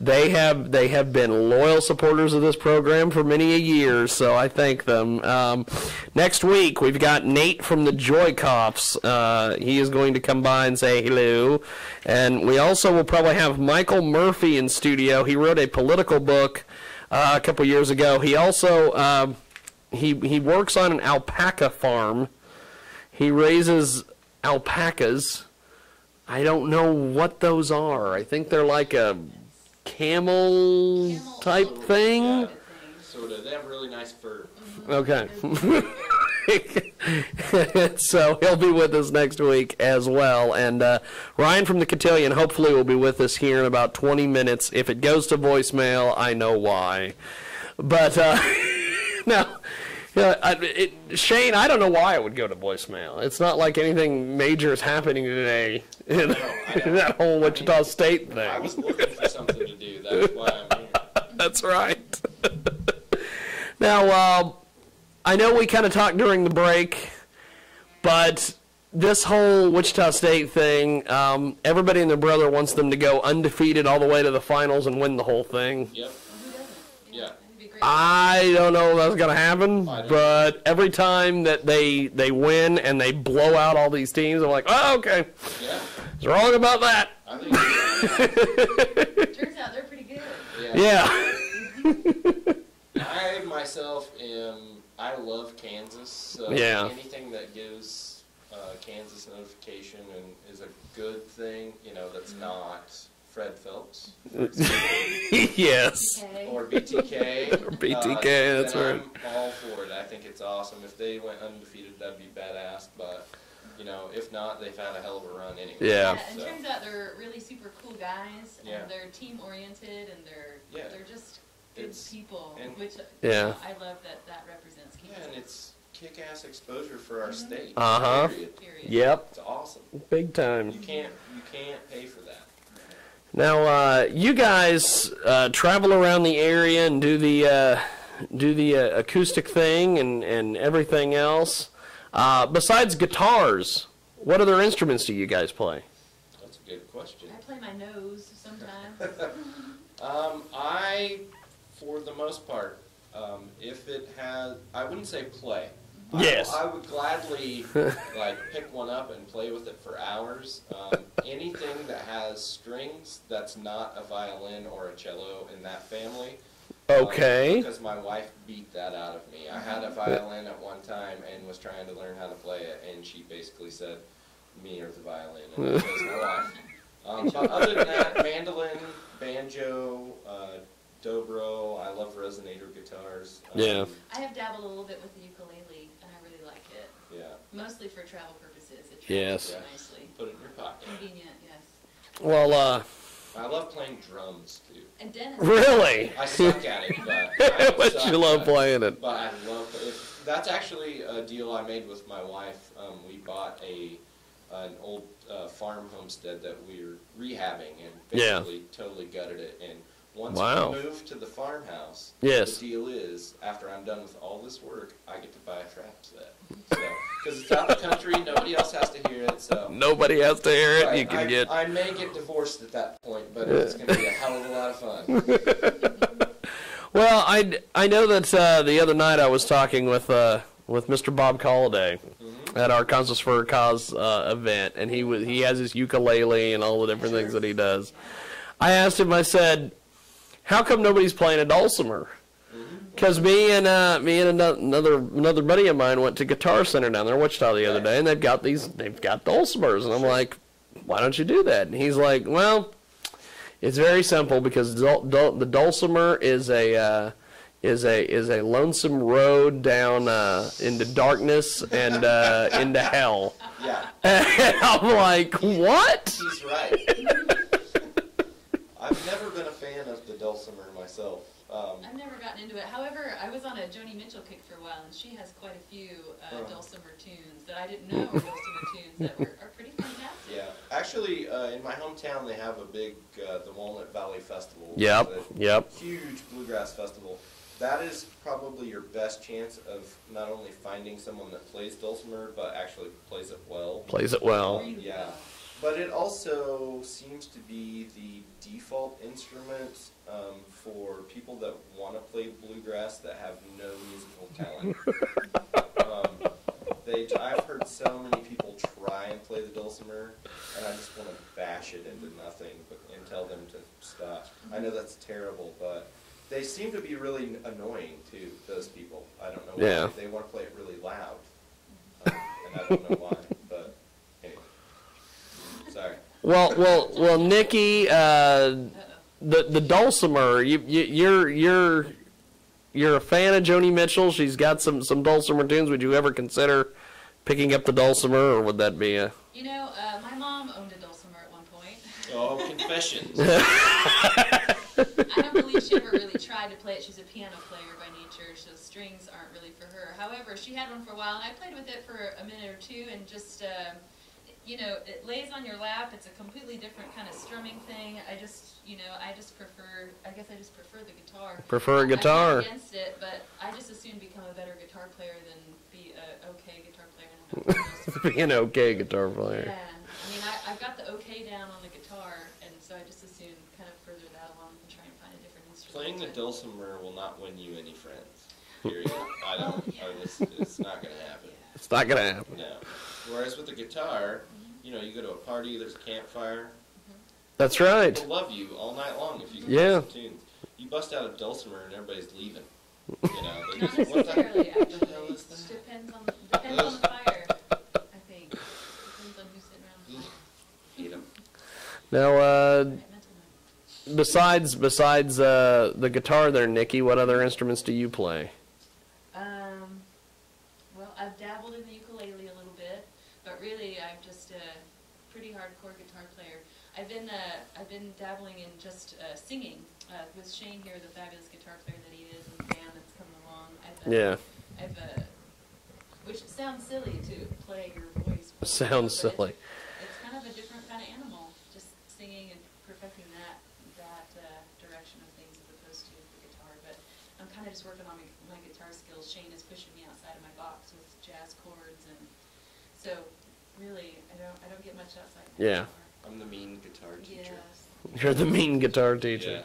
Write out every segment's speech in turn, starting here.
They have been loyal supporters of this program for many a years, so I thank them. Next week, we've got Nate from the Joy Cops. He is going to come by and say hello. And we also will probably have Michael Murphy in studio. He wrote a political book a couple years ago. He also he works on an alpaca farm. He raises alpacas. I don't know what those are. I think they're like a camel type thing. Yeah, sort of. They have really nice fur. Okay. So he'll be with us next week as well. And Ryan from the Cotillion hopefully will be with us here in about 20 minutes. If it goes to voicemail, I know why. But now, Shane, I don't know why it would go to voicemail. It's not like anything major is happening today in that whole Wichita State thing. I was looking for something to do. That's why I'm here. That's right. Now, I know we kind of talked during the break, but this whole Wichita State thing, everybody and their brother wants them to go undefeated all the way to the finals and win the whole thing. Yep. Yeah. I don't know if that's going to happen, but every time that they win and they blow out all these teams, I'm like, oh, okay. Yeah. What's wrong about that? I think Turns out they're pretty good. Yeah. I myself I love Kansas, so Yeah. anything that gives Kansas notification and is a good thing, that's not Fred Phelps. Yes. Okay. Or BTK. Or BTK, that's then right. I'm all for it. I think it's awesome. If they went undefeated, that'd be badass, but, if not, they've had a hell of a run anyway. Yeah. And it turns out they're really super cool guys, and Yeah. they're team-oriented, and they're just good people, which Yeah. I love that represents Kansas. Yeah, and it's kick-ass exposure for our state. Uh-huh. Period. Yep. It's awesome. Big time. You can't pay for that. Now, you guys travel around the area and do the acoustic thing and everything else. Besides guitars, what other instruments do you guys play? That's a good question. I play my nose sometimes. For the most part, if it has, I wouldn't say play. Yes. I would gladly pick one up and play with it for hours. Anything that has strings that's not a violin or a cello in that family. Okay. Because my wife beat that out of me. I had a violin at one time and was trying to learn how to play it, and she basically said, "Me or the violin," and it was my wife. But other than that, mandolin, banjo, dobro. I love resonator guitars. Yeah. I have dabbled a little bit with the ukulele, and I really like it. Yeah. Mostly for travel purposes. It Yes. travels nicely. Put it in your pocket. Convenient, yes. Well, I love playing drums too. And Dennis. really? I suck at it, But you love playing it. But I love it. That's actually a deal I made with my wife. We bought an old farm homestead that we were rehabbing and basically totally gutted it. And once we move to the farmhouse, Yes. the deal is, after I'm done with all this work, I get to buy a trap set. Because it's out the country, nobody else has to hear it. So Nobody has to hear it. Right, You can get. I may get divorced at that point, but it's going to be a hell of a lot of fun. Well, I know that the other night I was talking with Mr. Bob Colliday at our Kansas for a Cause event, and he has his ukulele and all the different things that he does. I asked him, I said, "How come nobody's playing a dulcimer?" Because me and another buddy of mine went to Guitar Center down there in Wichita the other day, and they've got dulcimers, and I'm like, "Why don't you do that?" And he's like, "Well, it's very simple because the dulcimer is a lonesome road down into darkness and into hell." Yeah. And I'm like, "What?" He's right. I've never been a fan of the dulcimer myself. I've never gotten into it. However, I was on a Joni Mitchell kick for a while, and she has quite a few dulcimer tunes that I didn't know were dulcimer tunes that are pretty fantastic. Yeah. Actually, in my hometown, they have a big, the Walnut Valley Festival. Yep. Huge bluegrass festival. That is probably your best chance of not only finding someone that plays dulcimer, but actually plays it well. Plays it well. Yeah. But it also seems to be the default instrument for people that want to play bluegrass that have no musical talent. I've heard so many people try and play the dulcimer, and I just want to bash it into nothing and tell them to stop. I know that's terrible, but they seem to be really annoying to those people. I don't know why. Yeah. They want to play it really loud, and I don't know why. But anyway, sorry. Well, Nikki, the dulcimer. You're a fan of Joni Mitchell. She's got some dulcimer tunes. Would you ever consider picking up the dulcimer, or would that be a? You know, my mom owned a dulcimer at one point. Oh, confessions. I don't believe she ever really tried to play it. She's a piano player by nature, so strings aren't really for her. However, she had one for a while, and I played with it for a minute or two, and just, you know, it lays on your lap. It's a completely different kind of strumming thing. I just prefer, I guess I just prefer the guitar. Prefer a guitar. I'm not against it, but I just as soon become a better guitar player than be a okay guitar player. Be an okay guitar player. Yeah, I mean, I've got the okay down on the guitar, and so I just as soon kind of further that along and try and find a different instrument. Playing the dulcimer will not win you any friends. Period. It's not going to happen. It's not gonna happen. No. Whereas with the guitar, you know, you go to a party, there's a campfire. That's right. People love you all night long if you can Yeah. play some tunes. You bust out a dulcimer and everybody's leaving. You know, they Not just, what the necessarily, hell actually. is that? Depends on the fire, I think. Depends on who's sitting around the fire. Eat 'em. Now, Right, mental note. besides the guitar, there, Nikki, what other instruments do you play? Well, I've dabbled in the ukulele a little bit, but really I'm just a pretty hardcore guitar player. I've been dabbling in just singing with Shane here, the fabulous guitar player that he is, and the band that's coming along. Which sounds silly to play your voice. Sounds but silly. It's kind of a different kind of animal, just singing and perfecting that direction of things as opposed to the guitar. But I'm kind of just working on my guitar skills. Shane is pushing me outside of my box with jazz chords, and so really I don't get much outside my Yeah. guitar. I'm the mean guitar teacher. Yes. You're the mean guitar teacher.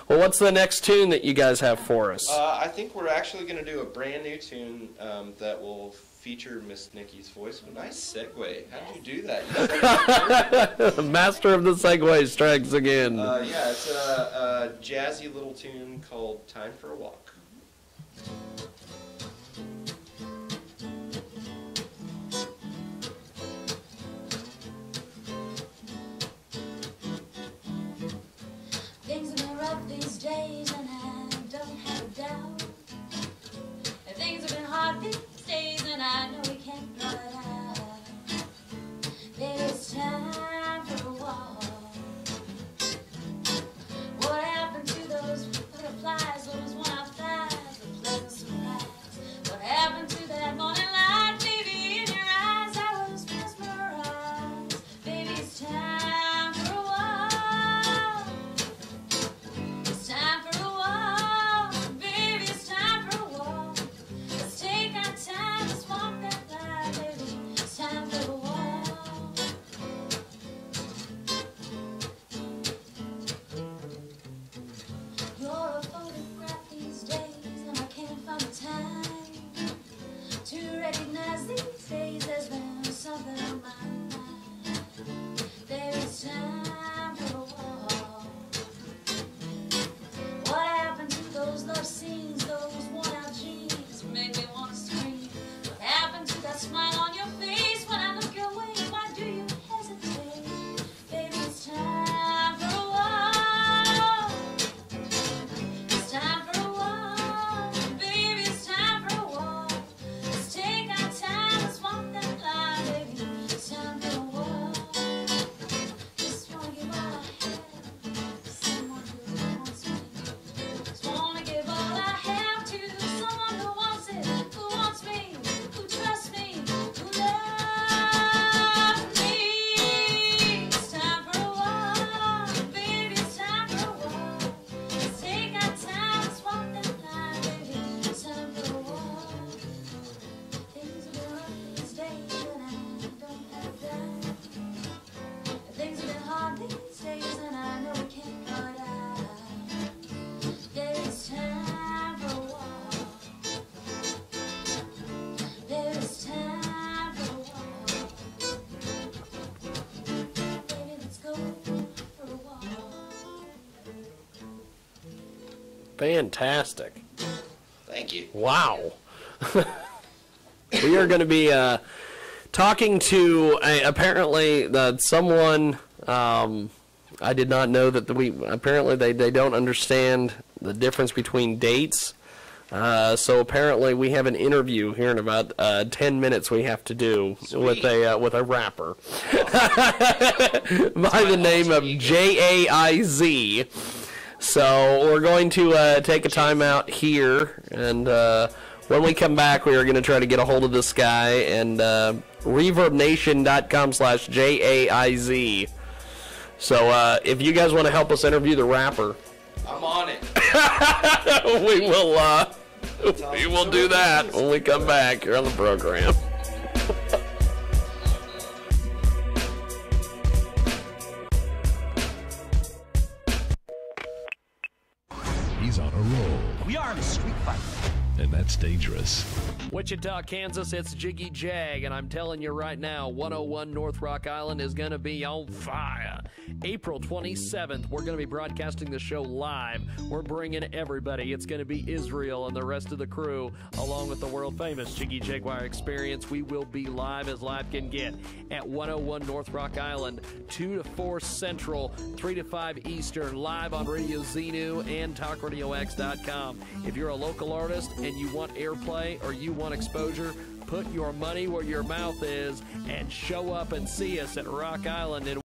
Well, what's the next tune that you guys have for us? I think we're actually going to do a brand new tune that will feature Miss Nikki's voice. Nice segue. How did you do that? Master of the Segway strikes again. Yeah, it's a jazzy little tune called Time for a Walk. Things have been rough these days, and I don't have a doubt. And things have been hard these days, and I know we can't blow it out. Baby, it's time for a walk. What happened to those butterflies, those one-off thighs, a pleasant surprise? What happened to that morning light, baby, in your eyes? I was mesmerized. Baby, it's time for a walk. It's time for a Fantastic. Thank you. Wow. We are going to be talking to apparently someone. I did not know that apparently they don't understand the difference between dates. So apparently we have an interview here in about 10 minutes we have to do with a rapper by the name of Jaiz. So we're going to take a time out here, and when we come back we are going to try to get a hold of this guy, and reverbnation.com/Jaiz. So if you guys want to help us interview the rapper, I'm on it. we will do that when we come back here on the program. He's on a roll. We are in a street fight. And that's dangerous. Wichita, Kansas, it's Jiggy Jag, and I'm telling you right now, 101 North Rock Island is going to be on fire. April 27th, we're going to be broadcasting the show live. We're bringing everybody. It's going to be Israel and the rest of the crew, along with the world-famous Jiggy Jaguar Experience. We will be live as live can get at 101 North Rock Island, 2 to 4 Central, 3 to 5 Eastern, live on Radio Xenu and TalkRadioX.com. If you're a local artist and you want airplay or you want exposure, put your money where your mouth is and show up and see us at Rock Island in